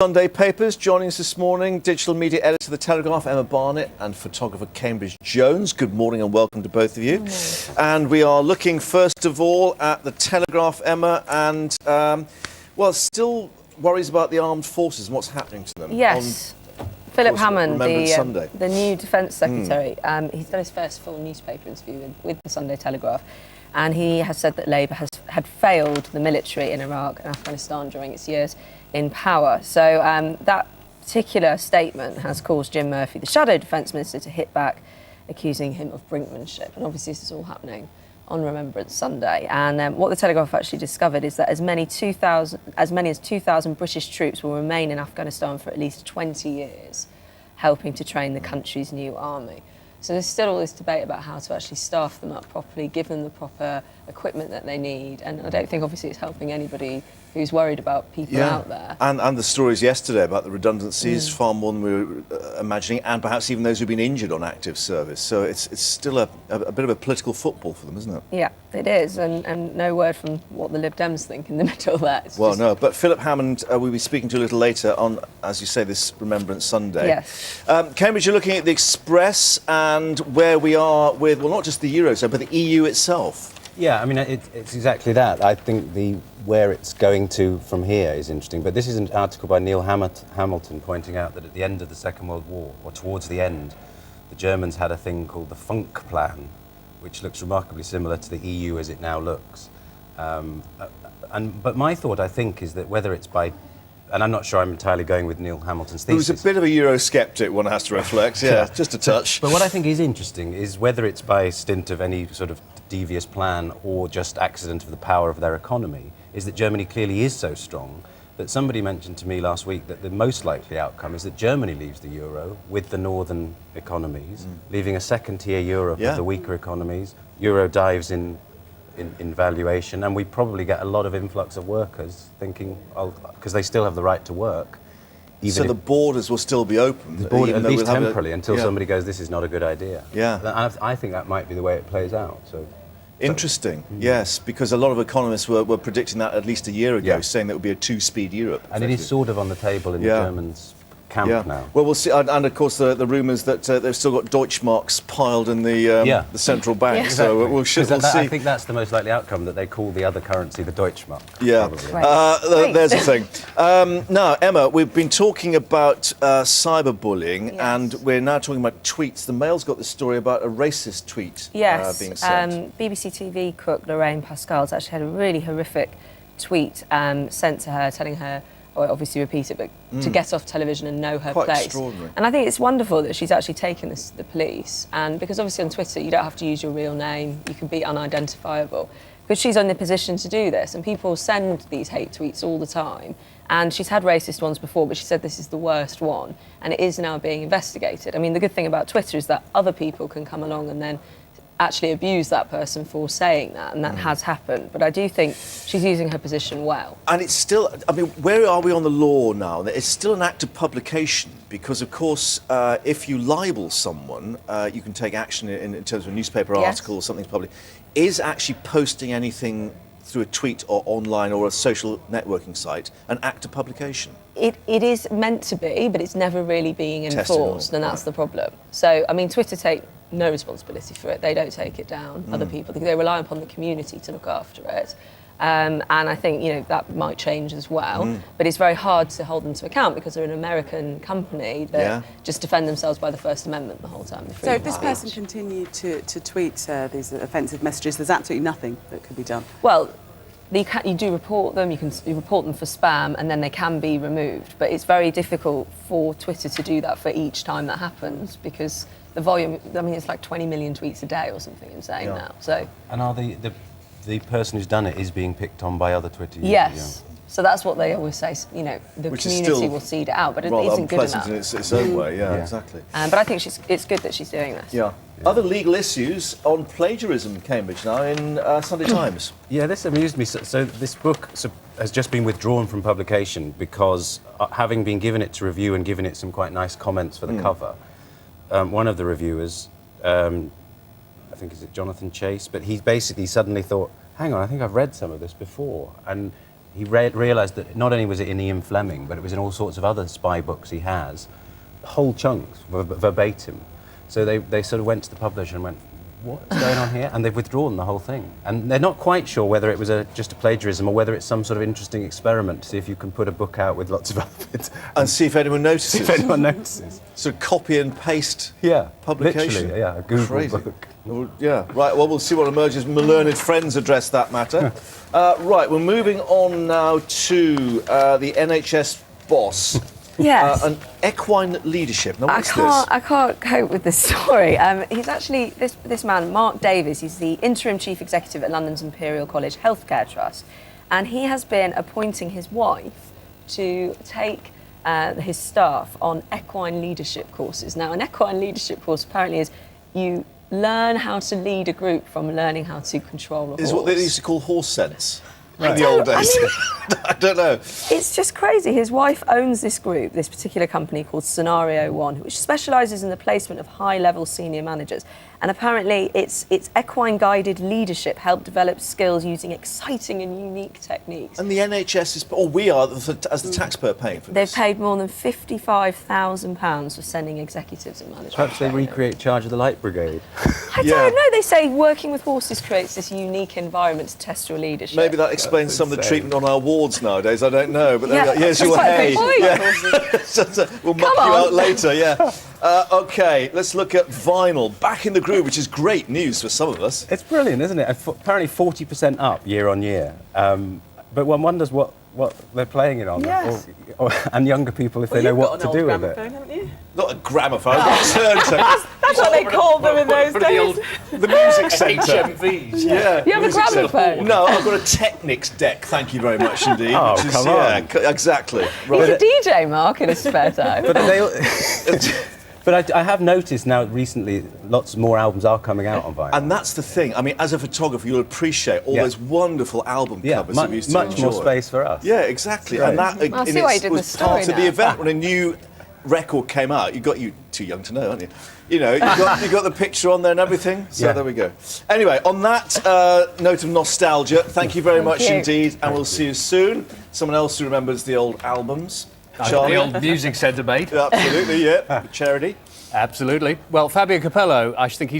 Sunday papers. Joining us this morning, digital media editor of the Telegraph, Emma Barnett, and photographer Cambridge Jones. Good morning and welcome to both of you. And we are looking first of all at the Telegraph, Emma, and well, still worries about the armed forces and what's happening to them. Yes. Philip Hammond, the new Defence Secretary, he's done his first full newspaper interview with the Sunday Telegraph, and he has said that Labour had failed the military in Iraq and Afghanistan during its years in power. So that particular statement has caused Jim Murphy, the Shadow Defence Minister, to hit back, accusing him of brinkmanship. And obviously this is all happening on Remembrance Sunday. And what the Telegraph actually discovered is that as many as 2,000 British troops will remain in Afghanistan for at least 20 years, helping to train the country's new army. So there's still all this debate about how to actually staff them up properly, give them the proper equipment that they need. And I don't think, obviously, it's helping anybody who's worried about people out there. And the stories yesterday about the redundancies, far more than we were imagining, and perhaps even those who've been injured on active service. So it's still a bit of a political football for them, isn't it? Yeah, it is. And no word from what the Lib Dems think in the middle there. No, but Philip Hammond, we'll be speaking to a little later on, as you say, this Remembrance Sunday. Yes. Cambridge, you're looking at the Express and where we are with, well, not just the Eurozone, but the EU itself. Yeah, I mean, it's exactly that. I think where it's going to from here is interesting. But this is an article by Neil Hamilton pointing out that at the end of the Second World War, or towards the end, the Germans had a thing called the Funk Plan, which looks remarkably similar to the EU as it now looks. But my thought, I think, is that whether it's by... And I'm not sure I'm entirely going with Neil Hamilton's thesis. Who's a bit of a Eurosceptic, one has to reflect, just a touch. But what I think is interesting is whether it's by stint of any sort of devious plan or just accident of the power of their economy, is that Germany clearly is so strong that somebody mentioned to me last week that the most likely outcome is that Germany leaves the euro with the northern economies, leaving a second-tier Europe of the weaker economies. Euro dives in valuation, and we probably get a lot of influx of workers thinking, because they still have the right to work. So the borders will still be open? At least temporarily, until somebody goes, this is not a good idea. Yeah. I think that might be the way it plays out. Interesting, yes, because a lot of economists were predicting that at least a year ago, saying that it would be a two-speed Europe. And it is sort of on the table in the Germans' camp now. Well, we'll see, and of course the rumours that they've still got Deutschmarks piled in the central bank. So we'll see. I think that's the most likely outcome, that they call the other currency the Deutschmark. Yeah, there's the thing. Now, Emma, we've been talking about cyberbullying, and we're now talking about tweets. The Mail's got this story about a racist tweet being sent. BBC TV cook Lorraine Pascal's actually had a really horrific tweet sent to her, telling her, or obviously repeat it, but to get off television and know her place. Extraordinary. And I think it's wonderful that she's actually taken this to the police, and because obviously on Twitter you don't have to use your real name, you can be unidentifiable. Because she's in the position to do this, and people send these hate tweets all the time, and she's had racist ones before, but she said this is the worst one, and it is now being investigated. I mean, the good thing about Twitter is that other people can come along and then actually abuse that person for saying that, and that has happened. But I do think she's using her position well. And it's still, I mean, where are we on the law now? It's still an act of publication, because of course, if you libel someone, you can take action in terms of a newspaper article or something public. Is actually posting anything through a tweet or online or a social networking site an act of publication? It is meant to be, but it's never really being enforced, and that's the problem. So, I mean, Twitter take no responsibility for it. They don't take it down. Other people, they rely upon the community to look after it. And I think, that might change as well. But it's very hard to hold them to account because they're an American company that just defend themselves by the First Amendment the whole time. So if this person continued to tweet these offensive messages, there's absolutely nothing that could be done? Well, you do report them, you report them for spam, and then they can be removed. But it's very difficult for Twitter to do that for each time that happens, because the volume, I mean, it's like 20 million tweets a day or something insane now. So. And are the person who's done it is being picked on by other Twitter users? Yes. So that's what they always say, the community will seed it out, but it isn't good enough. In its own way, exactly. But I think it's good that she's doing this. Other legal issues on plagiarism in Cambridge now in Sunday Times. Yeah, this amused me. So this book has just been withdrawn from publication because having been given it to review and given it some quite nice comments for the cover, one of the reviewers, I think is it Jonathan Chase, but he basically suddenly thought, hang on, I think I've read some of this before. And he realised that not only was it in Ian Fleming, but it was in all sorts of other spy books he has, whole chunks, verbatim. So they sort of went to the publisher and went, what's going on here? And they've withdrawn the whole thing. And they're not quite sure whether it was just a plagiarism or whether it's some sort of interesting experiment to see if you can put a book out with lots of other bits. And see if anyone notices. See if anyone notices. So copy and paste Yeah, publication. literally, yeah, a Google Crazy. book. Well, yeah, right, well, we'll see what emerges. My learned friends address that matter. Right, we're moving on now to the NHS boss. Yes. An equine leadership. Now, what's I can't cope with this story. He's actually, this man, Mark Davies, he's the interim chief executive at London's Imperial College Healthcare Trust, and he has been appointing his wife to take his staff on equine leadership courses. Now, an equine leadership course apparently is you learn how to lead a group from learning how to control a horse. Is what they used to call horse sense I in the don't- old days. I mean- I don't know. It's just crazy. His wife owns this group, this particular company called Scenario One, which specialises in the placement of high-level senior managers. And apparently its equine-guided leadership helped develop skills using exciting and unique techniques. And the NHS is, or we are, as the taxpayer, paying for They've this. paid more than £55,000 for sending executives and managers. Perhaps they recreate Charge of the Light Brigade. I Yeah. don't know. They say working with horses creates this unique environment to test your leadership. Maybe that explains some of the insane. treatment on our wards nowadays. I don't know, but Yeah, here's that's your quite a hay. good point. Yeah. We'll muck you on. out later. Yeah. Okay, let's look at vinyl. Back in the groove, which is great news for some of us. It's brilliant, isn't it? Apparently 40% up year on year. But one wonders what they're playing it on. Yes. And younger people, if they know what to do with it. Haven't you? Not a gramophone. I've got a turntable. That's what they called them in those days. The music centre. HMVs. Yeah. You have a music centre. gramophone? No, I've got a Technics deck. Thank you very much indeed. Oh, which is, come yeah, on. exactly. He's Right. a DJ, Mark, in his spare time. But But I have noticed now recently lots more albums are coming out on vinyl. And that's the thing. I mean, as a photographer, you'll appreciate all Yeah. those wonderful album covers that we used to much more enjoy. space for us. Yeah, exactly. Great. And that I see in why you its- did the was story part of the now. event when a new record came out. You too young to know, aren't you? You know, you got the picture on there and everything. So Yeah. there we go. Anyway, on that note of nostalgia, thank you very much you. indeed, and we'll see you soon. Someone else who remembers the old albums. The Charlie? old music centre mate. Absolutely, yeah. Charity. Absolutely. Well, Fabio Capello, I think he's